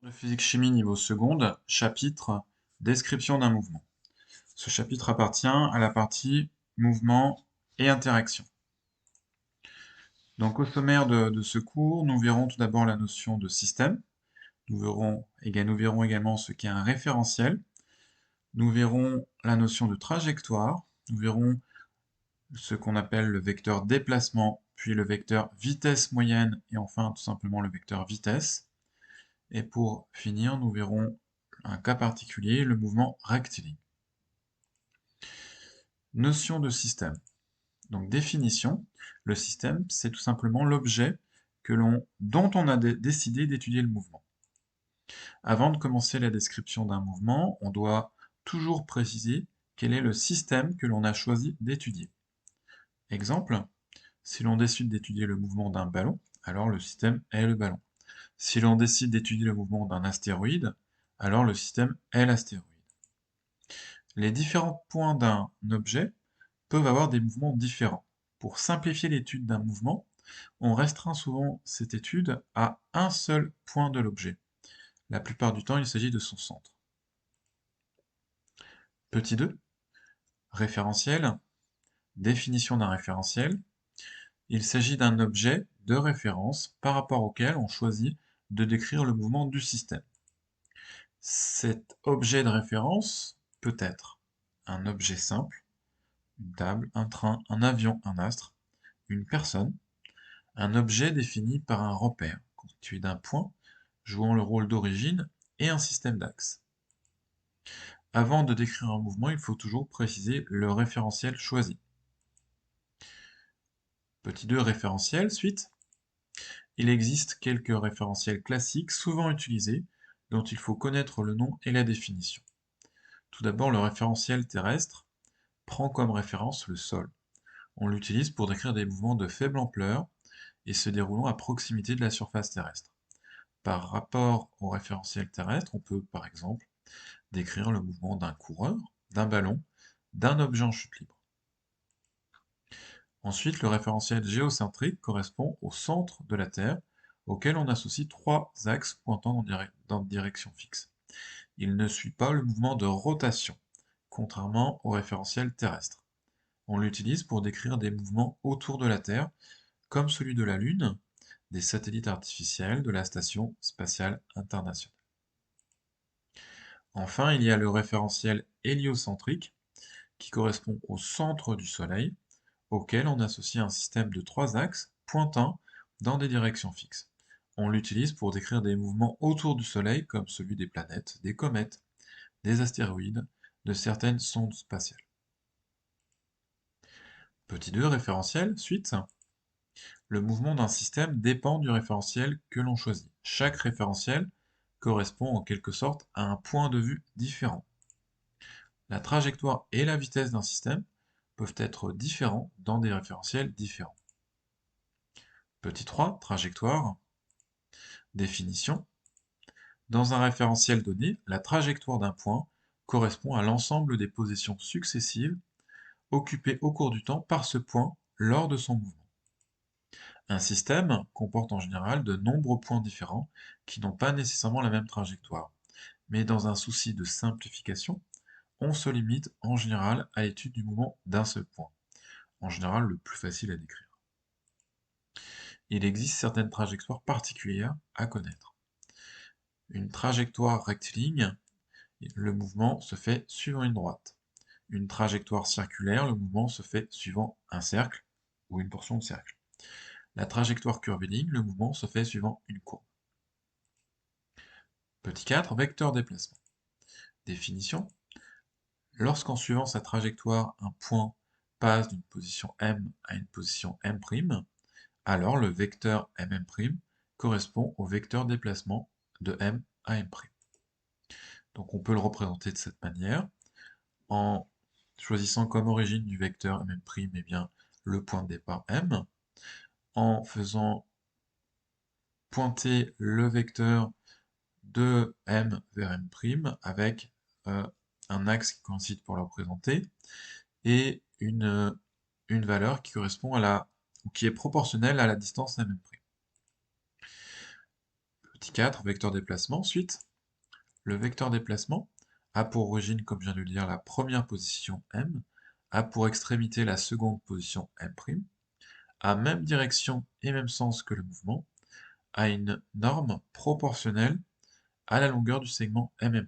De physique-chimie niveau seconde, chapitre Description d'un mouvement. Ce chapitre appartient à la partie mouvement et interaction. Donc au sommaire de ce cours, nous verrons tout d'abord la notion de système, nous verrons également ce qu'est un référentiel, nous verrons la notion de trajectoire, nous verrons ce qu'on appelle le vecteur déplacement, puis le vecteur vitesse moyenne et enfin tout simplement le vecteur vitesse. Et pour finir, nous verrons un cas particulier, le mouvement rectiligne. Notion de système. Donc définition, le système, c'est tout simplement l'objet dont on a décidé d'étudier le mouvement. Avant de commencer la description d'un mouvement, on doit toujours préciser quel est le système que l'on a choisi d'étudier. Exemple, si l'on décide d'étudier le mouvement d'un ballon, alors le système est le ballon. Si l'on décide d'étudier le mouvement d'un astéroïde, alors le système est l'astéroïde. Les différents points d'un objet peuvent avoir des mouvements différents. Pour simplifier l'étude d'un mouvement, on restreint souvent cette étude à un seul point de l'objet. La plupart du temps, il s'agit de son centre. Petit 2, référentiel. Définition d'un référentiel. Il s'agit d'un objet de référence par rapport auquel on choisit de décrire le mouvement du système. Cet objet de référence peut être un objet simple, une table, un train, un avion, un astre, une personne, un objet défini par un repère, constitué d'un point, jouant le rôle d'origine, et un système d'axes. Avant de décrire un mouvement, il faut toujours préciser le référentiel choisi. Petit 2, référentiel, suite. Il existe quelques référentiels classiques souvent utilisés, dont il faut connaître le nom et la définition. Tout d'abord, le référentiel terrestre prend comme référence le sol. On l'utilise pour décrire des mouvements de faible ampleur et se déroulant à proximité de la surface terrestre. Par rapport au référentiel terrestre, on peut par exemple décrire le mouvement d'un coureur, d'un ballon, d'un objet en chute libre. Ensuite, le référentiel géocentrique correspond au centre de la Terre, auquel on associe trois axes pointant dans une direction fixe. Il ne suit pas le mouvement de rotation, contrairement au référentiel terrestre. On l'utilise pour décrire des mouvements autour de la Terre, comme celui de la Lune, des satellites artificiels de la Station spatiale internationale. Enfin, il y a le référentiel héliocentrique, qui correspond au centre du Soleil, auquel on associe un système de trois axes pointant dans des directions fixes. On l'utilise pour décrire des mouvements autour du Soleil, comme celui des planètes, des comètes, des astéroïdes, de certaines sondes spatiales. Petit 2, référentiel, suite. Le mouvement d'un système dépend du référentiel que l'on choisit. Chaque référentiel correspond en quelque sorte à un point de vue différent. La trajectoire et la vitesse d'un système peuvent être différents dans des référentiels différents. Petit 3, trajectoire. Définition. Dans un référentiel donné, la trajectoire d'un point correspond à l'ensemble des positions successives occupées au cours du temps par ce point lors de son mouvement. Un système comporte en général de nombreux points différents qui n'ont pas nécessairement la même trajectoire. Mais dans un souci de simplification, on se limite en général à l'étude du mouvement d'un seul point, en général le plus facile à décrire. Il existe certaines trajectoires particulières à connaître. Une trajectoire rectiligne, le mouvement se fait suivant une droite. Une trajectoire circulaire, le mouvement se fait suivant un cercle ou une portion de cercle. La trajectoire curviligne, le mouvement se fait suivant une courbe. Petit 4, vecteur déplacement. Définition. Lorsqu'en suivant sa trajectoire, un point passe d'une position M à une position M', alors le vecteur MM' correspond au vecteur déplacement de M à M'. Donc on peut le représenter de cette manière, en choisissant comme origine du vecteur MM', eh bien, le point de départ M, en faisant pointer le vecteur de M vers M' avec un axe qui coïncide pour le représenter, et une valeur qui correspond à ou qui est proportionnelle à la distance MM'. Petit 4, vecteur déplacement. Ensuite, le vecteur déplacement a pour origine, comme je viens de le dire, la première position M, a pour extrémité la seconde position M', a même direction et même sens que le mouvement, a une norme proportionnelle à la longueur du segment MM'.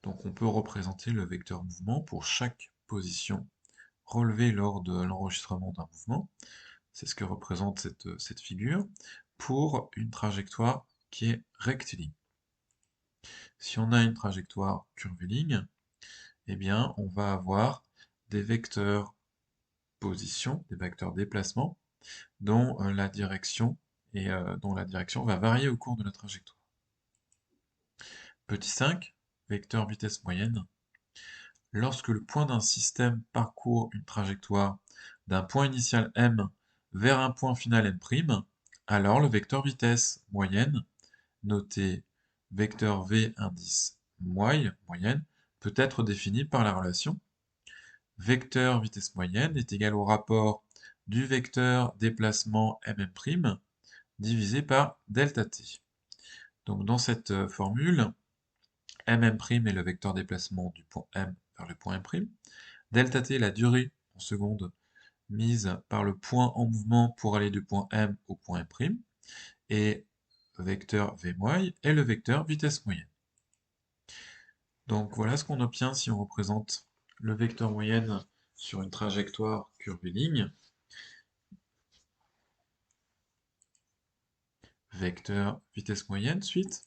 Donc on peut représenter le vecteur mouvement pour chaque position relevée lors de l'enregistrement d'un mouvement. C'est ce que représente cette figure pour une trajectoire qui est rectiligne. Si on a une trajectoire curviligne, eh bien on va avoir des vecteurs position, des vecteurs déplacement, dont la direction va varier au cours de la trajectoire. Petit 5, vecteur vitesse moyenne. Lorsque le point d'un système parcourt une trajectoire d'un point initial M vers un point final M', alors le vecteur vitesse moyenne, noté vecteur V indice moyenne, peut être défini par la relation vecteur vitesse moyenne est égal au rapport du vecteur déplacement MM' divisé par delta t. Donc dans cette formule, MM' est le vecteur déplacement du point M vers le point M', delta t est la durée en secondes mise par le point en mouvement pour aller du point M au point M', et vecteur V' est le vecteur vitesse moyenne. Donc voilà ce qu'on obtient si on représente le vecteur moyenne sur une trajectoire curviligne. Vecteur vitesse moyenne, suite.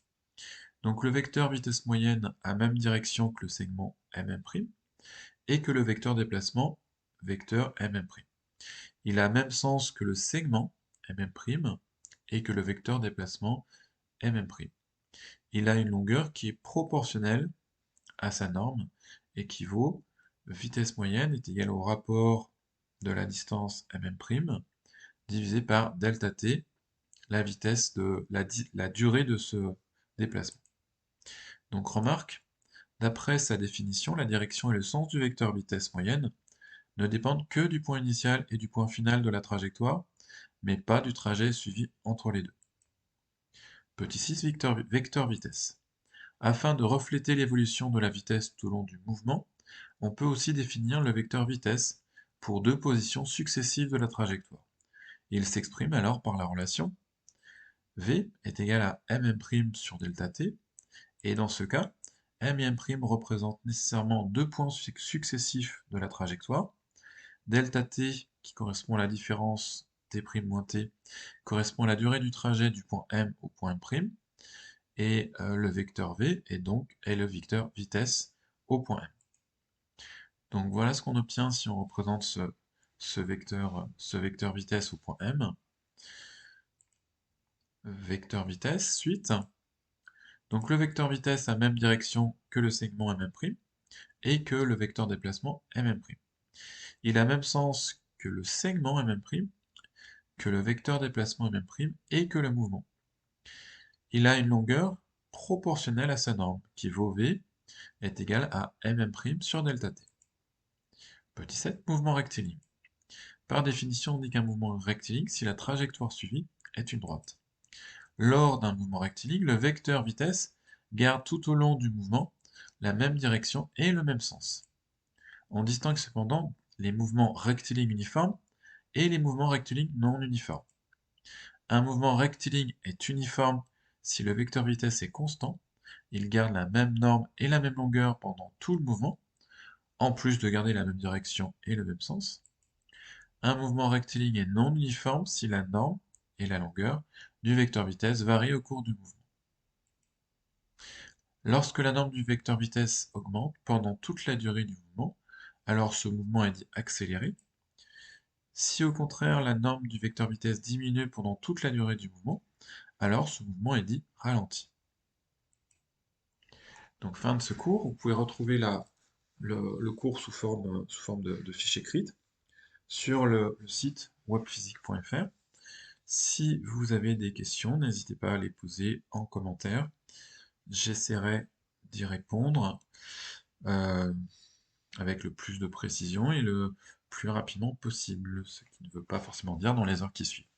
Donc le vecteur vitesse moyenne a même direction que le segment MM', et que le vecteur déplacement, vecteur MM'. Il a même sens que le segment MM', et que le vecteur déplacement MM'. Il a une longueur qui est proportionnelle à sa norme, et qui vaut vitesse moyenne est égale au rapport de la distance MM' divisé par delta t, la vitesse de la durée de ce déplacement. Donc remarque, d'après sa définition, la direction et le sens du vecteur vitesse moyenne ne dépendent que du point initial et du point final de la trajectoire, mais pas du trajet suivi entre les deux. Petit 6, vecteur vitesse. Afin de refléter l'évolution de la vitesse tout au long du mouvement, on peut aussi définir le vecteur vitesse pour deux positions successives de la trajectoire. Il s'exprime alors par la relation V est égal à mm' sur delta t, et dans ce cas, m' représente nécessairement deux points successifs de la trajectoire. Delta t, qui correspond à la différence t' moins t, correspond à la durée du trajet du point M au point M', et le vecteur V est le vecteur vitesse au point M. Donc voilà ce qu'on obtient si on représente ce vecteur vitesse au point M. Vecteur vitesse, suite. Donc le vecteur vitesse a même direction que le segment MM', et que le vecteur déplacement MM'. Il a même sens que le segment MM', que le vecteur déplacement MM', et que le mouvement. Il a une longueur proportionnelle à sa norme, qui vaut V est égal à mm' sur delta t. Petit 7, mouvement rectiligne. Par définition, on dit qu'un mouvement est rectiligne si la trajectoire suivie est une droite. Lors d'un mouvement rectiligne, le vecteur vitesse garde tout au long du mouvement la même direction et le même sens. On distingue cependant les mouvements rectilignes uniformes et les mouvements rectilignes non uniformes. Un mouvement rectiligne est uniforme si le vecteur vitesse est constant, il garde la même norme et la même longueur pendant tout le mouvement, en plus de garder la même direction et le même sens. Un mouvement rectiligne est non uniforme si la norme et la longueur du vecteur vitesse varient au cours du mouvement. Lorsque la norme du vecteur vitesse augmente pendant toute la durée du mouvement, alors ce mouvement est dit accéléré. Si au contraire la norme du vecteur vitesse diminue pendant toute la durée du mouvement, alors ce mouvement est dit ralenti. Donc fin de ce cours, vous pouvez retrouver le cours sous forme de fiche écrite sur le site webphysique.fr. Si vous avez des questions, n'hésitez pas à les poser en commentaire. J'essaierai d'y répondre avec le plus de précision et le plus rapidement possible, ce qui ne veut pas forcément dire dans les heures qui suivent.